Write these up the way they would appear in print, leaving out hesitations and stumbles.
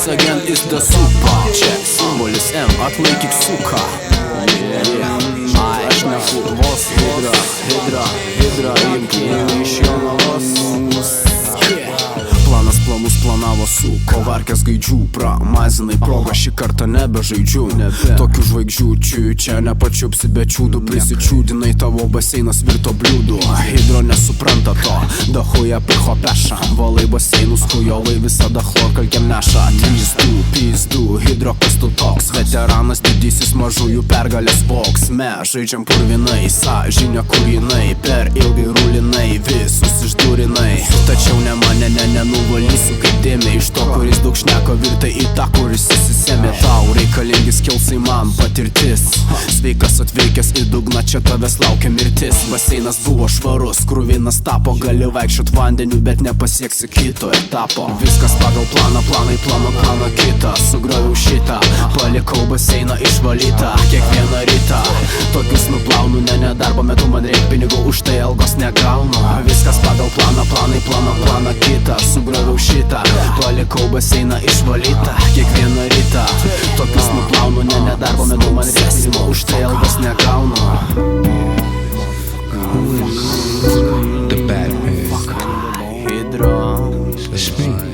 once again is the super. Check, simbolis M, atlaikyk suka. Aš nefu vos hidra, imk iš Jonavos. Planas planus planavo su kovarkės gaidžių, pramazinai progą, šį kartą nebežaidžiu. Tokių žvaigždžių čia nepačiupsi be čiūdų, prisičiūdinai, tavo baseinas virto bliūdų. Hidro nesupranta to, dahuja pircho peša, valai baseinus, kujolai visada chlorkalkiam neša. Pizdu, hidro kas tu toks, veteranas didysis mažųjų pergalės voks. Mes žaidžiam purvinai, sąžinė kur jinai, per ilgai rulinai, visus išdurinai. Tačiau ne mane, nenuvalysiu kaip dėmė iš to, kuris daug šneka, virtai į tą, kuris įsisėmė. Tau reikalingi skilsai, man patirtis, sveikas atveikęs į dugną, čia tavęs laukia mirtis. Baseinas buvo švarus, kruvinas tapo, gali vaikščiot vandeniu, bet nepasieksi kito etapo. Viskas pagal planą, planai plano kitą, sugrioviau šitą, palikau baseiną išvalytą kiekvieną rytą. Tokius nuplaunu, ne darbo metu, man reik pinigų, už tai algos negaunu. Viskas pagal planą, planai plano kitą, sugrioviau šitą, palikau baseiną išvalytą kiekvieną rytą. Tokius nuplaunu, ne darbo metu, man reik pinigų, už tai algos negaunu. The Batman. Hidro. That's me.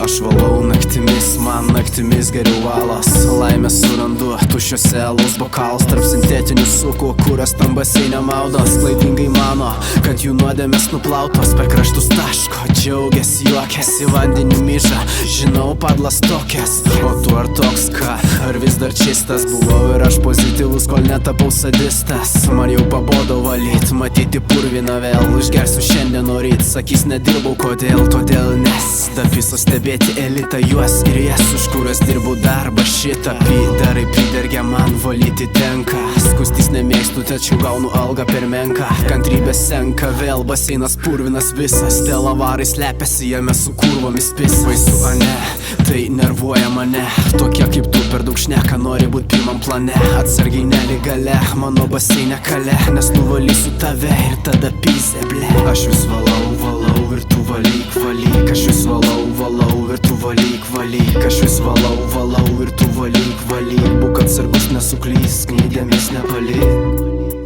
Aš valau naktimis, man naktimis geriau valas. Laimę surandu tuščiuose alaus bokalas, tarp sintetinių sukų, kurios tam baseine maudos. Klaidingai mano, kad jų nuodėmės nuplautos, per kraštus taško, džiaugiasi, juokiasi, vandenį myža. Žinau, padlas tokias, o tu ar toks ką, ar vis dar čistas? Buvau ir aš pozityvus, kol netapau sadistas. Man jau pabodo valyt, matyti purviną vėl. Išgersiu šiandien ryt, sakys nedirbau, kodėl, todėl nes dapiso stebėti elitą, juos ir jas, už kurias dirbu darbą šitą. Pidarai pridergia, man valyti tenka, skustis nemėgstu, tačiau gaunu algą per menką. Kantrybė senka, vėl baseinas purvinas visas, dėl avarai slepiasi jame su kurvomis pis. Baisu, ane, tai nervuoja mane, tokie kaip tu per daug šneka, nori būt pirmam plane. Atsargiai neligale, mano baseine kale, nes nuvalysiu tave ir tada pizė, ble. Aš vis valau ir tu valyk, aš vis valau ir tu valyk, aš vis valau ir tu valyk, būk atsargus, nesuklysk, nei dėmės nepalik.